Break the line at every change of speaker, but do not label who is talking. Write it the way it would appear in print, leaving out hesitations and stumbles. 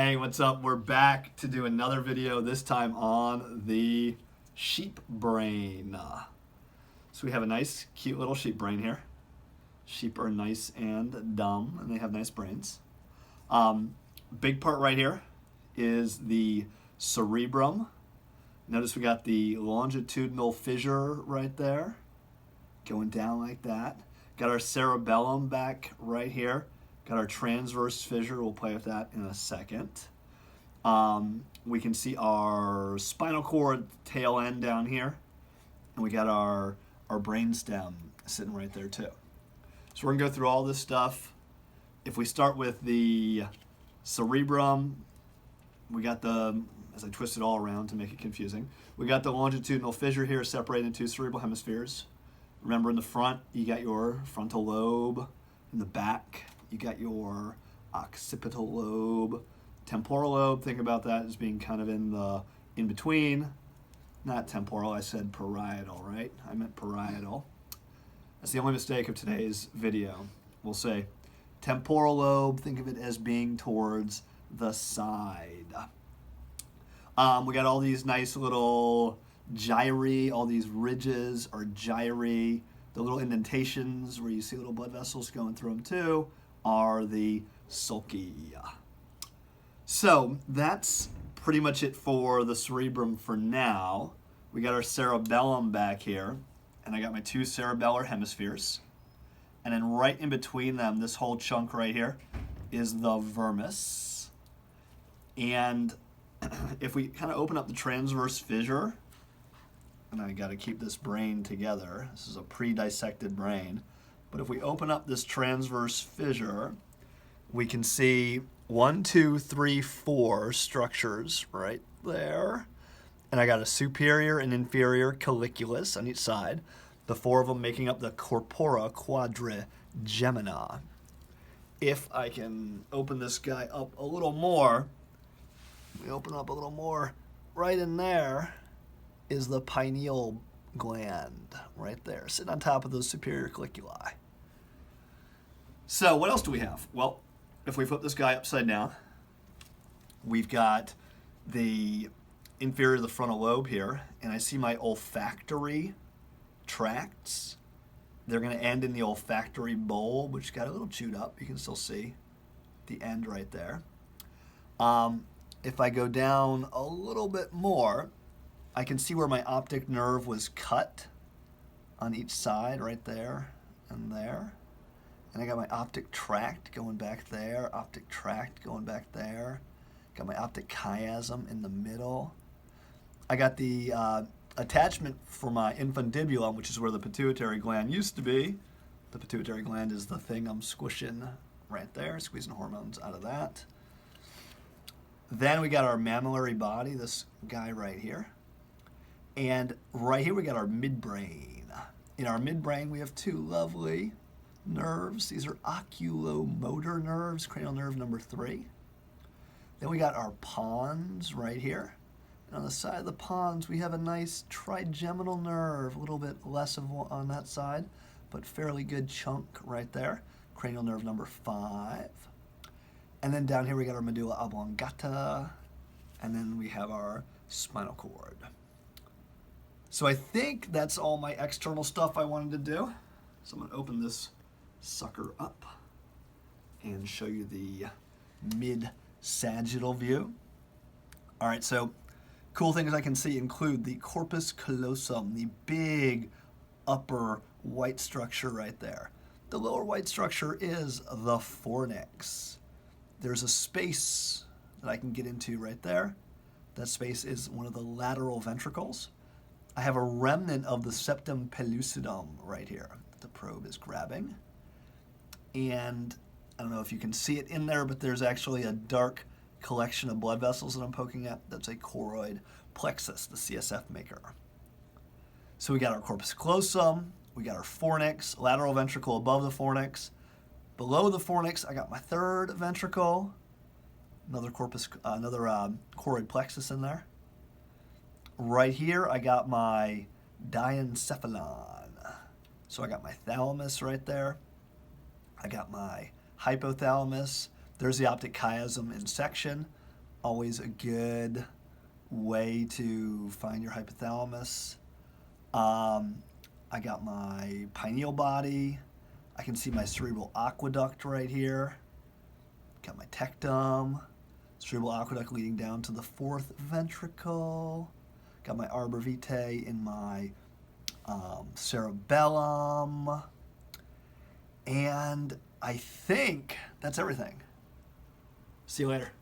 Hey, what's up? We're back to do another video, this time on the sheep brain. So we have a nice, cute little sheep brain here. Sheep are nice and dumb, and they have nice brains. Big part right here is the cerebrum. Notice we got the longitudinal fissure right there, going down like that. Got our cerebellum back right here. Got our transverse fissure. We'll play with that in a second. We can see our spinal cord tail end down here. And we got our brain stem sitting right there too. So we're going to go through all this stuff. If we start with the cerebrum, we got the, as I twist it all around to make it confusing, we got the longitudinal fissure here separated into cerebral hemispheres. Remember, in the front, you got your frontal lobe. In the back, you got your occipital lobe, temporal lobe. Think about that as being kind of in between. Not temporal, I said parietal, right? I meant parietal. That's the only mistake of today's video. We'll say temporal lobe, think of it as being towards the side. We got all these nice little gyri, all these ridges are gyri. The little indentations where you see little blood vessels going through them too are the sulci. So that's pretty much it for the cerebrum for now. We got our cerebellum back here, and I got my two cerebellar hemispheres. And then right in between them, this whole chunk right here is the vermis. And if we kind of open up the transverse fissure, and I got to keep this brain together. This is a pre-dissected brain. But if we open up this transverse fissure, we can see 1, 2, 3, 4 structures right there. And I got a superior and inferior colliculus on each side, the 4 of them making up the corpora quadrigemina. If I can open this guy up a little more, we open up a little more, right in there is the pineal gland right there, sitting on top of those superior colliculi. So what else do we have? Well, if we flip this guy upside down, we've got the inferior to the frontal lobe here, and I see my olfactory tracts. They're going to end in the olfactory bulb, which got a little chewed up. You can still see the end right there. If I go down a little bit more, I can see where my optic nerve was cut on each side, right there and there. And I got my optic tract going back there, optic tract going back there. Got my optic chiasm in the middle. I got the attachment for my infundibulum, which is where the pituitary gland used to be. The pituitary gland is the thing I'm squishing right there, squeezing hormones out of that. Then we got our mammillary body, this guy right here. And right here we got our midbrain. In our midbrain we have 2 lovely nerves. These are oculomotor nerves, cranial nerve number 3. Then we got our pons right here. And on the side of the pons we have a nice trigeminal nerve, a little bit less of one on that side, but fairly good chunk right there. Cranial nerve number 5. And then down here we got our medulla oblongata, and then we have our spinal cord. So I think that's all my external stuff I wanted to do. So I'm going to open this sucker up and show you the mid-sagittal view. All right, so cool things I can see include the corpus callosum, the big upper white structure right there. The lower white structure is the fornix. There's a space that I can get into right there. That space is one of the lateral ventricles. I have a remnant of the septum pellucidum right here that the probe is grabbing. And I don't know if you can see it in there, but there's actually a dark collection of blood vessels that I'm poking at. That's a choroid plexus, the CSF maker. So we got our corpus callosum, we got our fornix, lateral ventricle above the fornix. Below the fornix, I got my 3rd ventricle, another choroid plexus in there. Right here, I got my diencephalon. So I got my thalamus right there. I got my hypothalamus. There's the optic chiasm in section. Always a good way to find your hypothalamus. I got my pineal body. I can see my cerebral aqueduct right here. Got my tectum. Cerebral aqueduct leading down to the fourth ventricle. Got my arbor vitae in my cerebellum. And I think that's everything. See you later.